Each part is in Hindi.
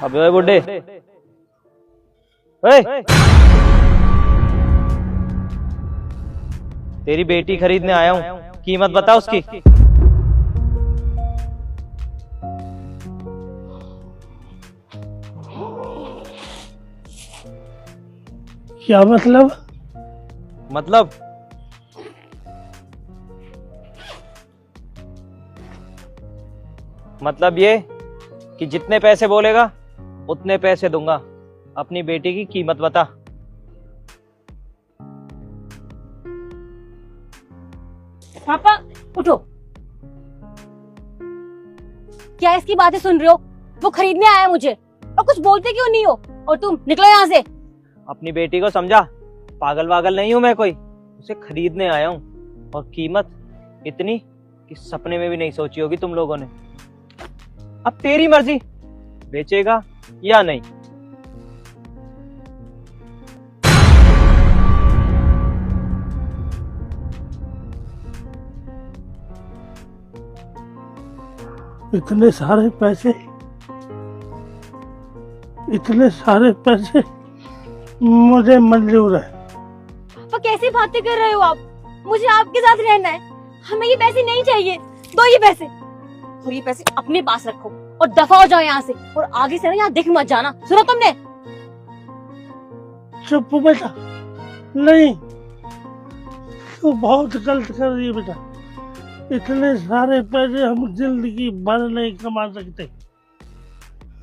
अबे ओए बुड्ढे, ओए तेरी बेटी खरीदने आया हूँ, कीमत बता उसकी। क्या मतलब? मतलब मतलब ये कि जितने पैसे बोलेगा उतने पैसे दूंगा। अपनी बेटी की कीमत बता। पापा उठो। क्या इसकी बातें सुन रहे हो? वो खरीदने आया मुझे और कुछ बोलते क्यों नहीं हो? और तुम निकलो यहाँ से। अपनी बेटी को समझा, पागल वागल नहीं हूं मैं कोई, उसे खरीदने आया हूं। और कीमत इतनी कि सपने में भी नहीं सोची होगी तुम लोगों ने। अब तेरी मर्जी, बेचेगा या नहीं। इतने सारे पैसे, इतने सारे पैसे मुझे मंजूर है। पापा कैसी बातें कर रहे हो आप? मुझे आपके साथ रहना है, हमें ये पैसे नहीं चाहिए। दो ये पैसे, और ये पैसे अपने पास रखो और दफा हो जाओ यहाँ से। और आगे से ना यहाँ दिख मत जाना, सुना तुमने? चुप बेटा, नहीं, तू बहुत गलत कर रही है बेटा। इतने सारे पैसे हम जिंदगी भर नहीं कमा सकते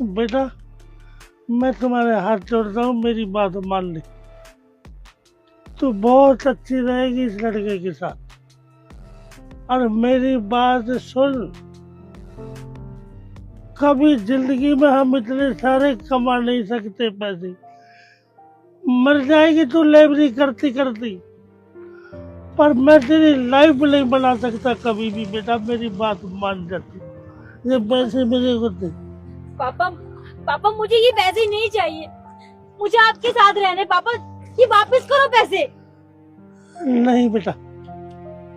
बेटा। मैं तुम्हारे हाथ जोड़ता हूँ, मेरी बात मान ले। तू बहुत अच्छी रहेगी इस लड़के के साथ। और मेरी बात सुन, कभी जिंदगी में हम इतने सारे कमा नहीं सकते पैसे। मर जाएगी तू लेबरी करती करती, पर मैं तेरी लाइफ नहीं बना सकता कभी भी बेटा। मेरी बात मान जाती, ये पैसे मेरे को दे। पापा पापा मुझे ये पैसे नहीं चाहिए, मुझे आपके साथ रहने। पापा ये वापस करो पैसे। नहीं बेटा,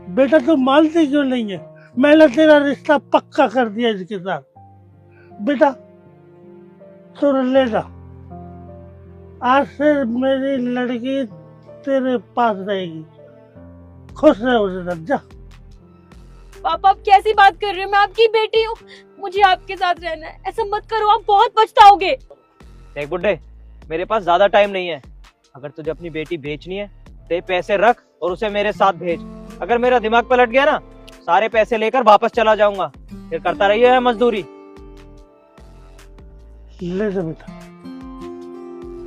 बेटा तू मानती क्यों नहीं है? मैंने तेरा रिश्ता पक्का कर दिया इसके साथ बेटा। तू ले जा, आज से मेरी लड़की तेरे पास रहेगी। खुश रहे उसके साथ, जा। पापा आप कैसी बात कर रहे हो? मैं आपकी बेटी हूँ, मुझे आपके साथ रहना है। ऐसा मत करो, आप बहुत पछताओगे। देख बुड्ढे, मेरे पास ज्यादा टाइम नहीं है। अगर तुझे अपनी बेटी बेचनी है तो ये पैसे रख और उसे मेरे साथ भेज। अगर मेरा दिमाग पलट गया ना, सारे पैसे लेकर वापस चला जाऊंगा, फिर करता रहिए मजदूरी। ले जा बेटा,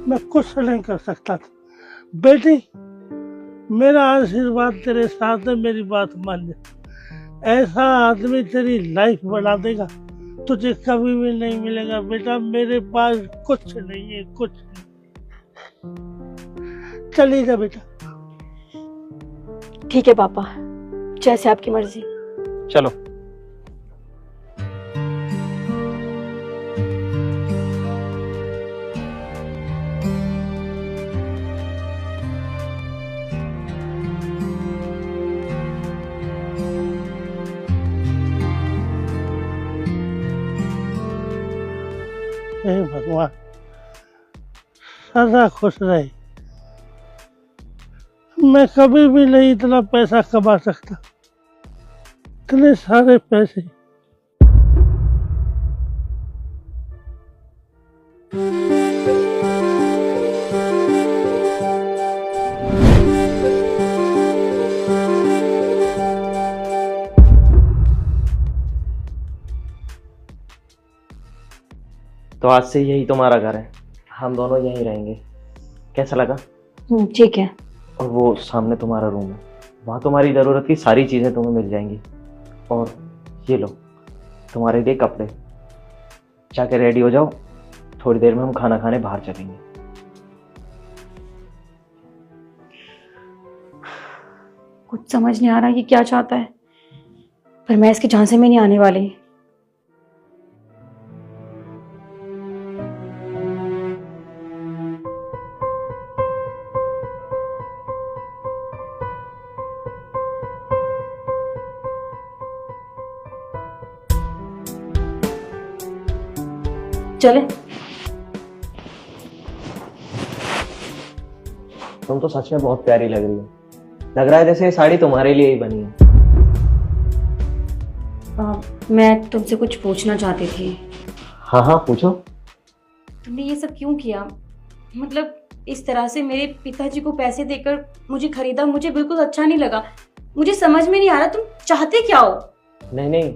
मैं कुछ नहीं कर सकता था बेटी। मेरा आशीर्वाद तेरे साथ है, मेरी बात मान जा। ऐसा आदमी तेरी लाइफ बना देगा, तुझे कभी भी नहीं मिलेगा बेटा। मेरे पास कुछ नहीं है, कुछ नहीं। चली जा बेटा। ठीक है पापा, जैसे आपकी मर्जी। चलो। हे भगवान, सदा खुश रहे। मैं कभी भी नहीं इतना पैसा कमा सकता, इतने सारे पैसे। तो आज से यही तुम्हारा घर है, हम दोनों यहीं रहेंगे। कैसा लगा? ठीक है। और वो सामने तुम्हारा रूम है, वहाँ तुम्हारी ज़रूरत की सारी चीज़ें तुम्हें मिल जाएंगी। और ये लो तुम्हारे लिए कपड़े, जाके रेडी हो जाओ, थोड़ी देर में हम खाना खाने बाहर चलेंगे। कुछ समझ नहीं आ रहा कि क्या चाहता है, पर मैं इसके झांसे में नहीं आने वाली। चले। तुम तो सच में बहुत प्यारी लग रही हो। लग रहा है जैसे ये साड़ी तुम्हारे लिए ही बनी है। मैं तुमसे कुछ पूछना चाहती थी। हाँ हाँ पूछो। तुमने ये सब क्यों किया? मतलब इस तरह से मेरे पिताजी को पैसे देकर मुझे खरीदा, मुझे बिल्कुल अच्छा नहीं लगा। मुझे समझ में नहीं आ रहा तुम चाहते क्या हो? नहीं नहीं,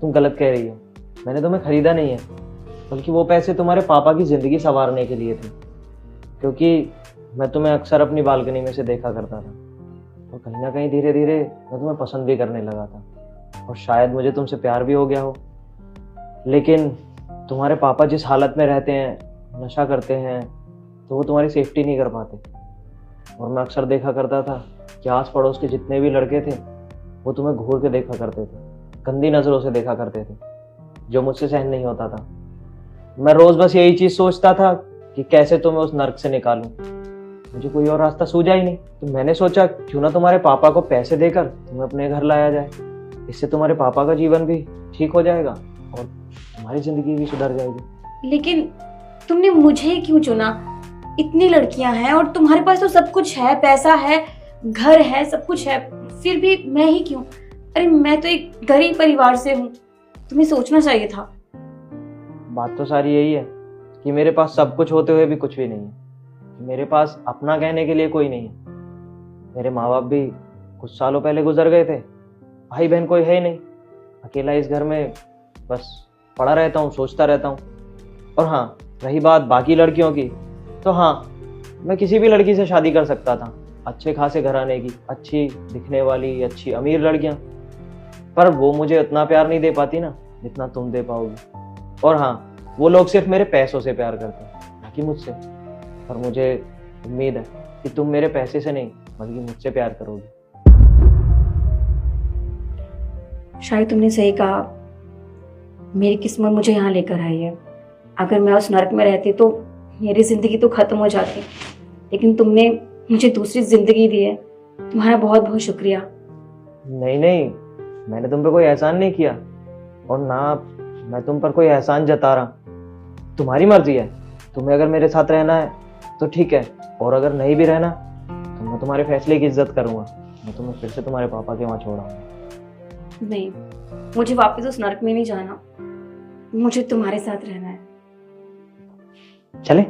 तुम गलत कह रही हो। मैंने तुम्हें खरीदा नहीं है, बल्कि वो पैसे तुम्हारे पापा की जिंदगी संवारने के लिए थे। क्योंकि मैं तुम्हें अक्सर अपनी बालकनी में से देखा करता था, और कहीं ना कहीं धीरे धीरे मैं तुम्हें पसंद भी करने लगा था, और शायद मुझे तुमसे प्यार भी हो गया हो। लेकिन तुम्हारे पापा जिस हालत में रहते हैं, नशा करते हैं, तो वो तुम्हारी सेफ्टी नहीं कर पाते। और मैं अक्सर देखा करता था कि आस पड़ोस के जितने भी लड़के थे वो तुम्हें घूर के देखा करते थे, गंदी नज़रों से देखा करते थे, जो मुझसे सहन नहीं होता था। मैं रोज़ बस यही चीज़ सोचता था कि कैसे तुम्हें उस नर्क से निकालूं। मुझे कोई और रास्ता सूझा ही नहीं। तो मैंने सोचा क्यों ना तुम्हारे पापा को पैसे देकर तुम्हें अपने घर लाया जाए। इससे तुम्हारे पापा का जीवन भी ठीक हो जाएगा और तुम्हारी जिंदगी भी सुधर जाएगी। लेकिन तुमने मुझे क्यों चुना? इतनी लड़कियां हैं और तुम्हारे पास तो सब कुछ है, पैसा है, घर है, सब कुछ है, फिर भी मैं ही क्यों? अरे मैं तो एक गरीब परिवार से हूँ, तुम्हें सोचना चाहिए था। बात तो सारी यही है कि मेरे पास सब कुछ होते हुए भी कुछ भी नहीं है। मेरे पास अपना कहने के लिए कोई नहीं है। मेरे माँ बाप भी कुछ सालों पहले गुजर गए थे, भाई बहन कोई है ही नहीं। अकेला इस घर में बस पड़ा रहता हूँ, सोचता रहता हूँ। और हाँ, रही बात बाकी लड़कियों की, तो हाँ, मैं किसी भी लड़की से शादी कर सकता था, अच्छे खासे घराने की, अच्छी दिखने वाली, अच्छी अमीर लड़कियां। पर वो मुझे उतना प्यार नहीं दे पाती ना जितना तुम दे पाओगी। और हाँ, वो लोग सिर्फ मेरे पैसों से प्यार करते हैं, ना कि मुझसे। पर मुझे उम्मीद है कि तुम मेरे पैसे से नहीं बल्कि मुझसे प्यार करोगी। शायद तुमने सही कहा, मेरी किस्मत मुझे यहाँ लेकर आई है। अगर मैं उस नर्क में रहती तो मेरी जिंदगी तो खत्म हो जाती, लेकिन तुमने मुझे दूसरी जिंदगी दी है। तुम्हारा बहुत बहुत शुक्रिया। नहीं नहीं, मैंने तुम पे कोई एहसान नहीं किया, और ना मैं तुम पर कोई एहसान जता रहा। तुम्हारी मर्जी है, तुम्हें अगर मेरे साथ रहना है तो ठीक है, और अगर नहीं भी रहना तो मैं तुम्हारे फैसले की इज्जत करूंगा। मैं तुम्हें फिर से तुम्हारे पापा के वहां छोड़ाऊंगा। नहीं, मुझे वापस उस नर्क में नहीं जाना, मुझे तुम्हारे साथ रहना है। चले।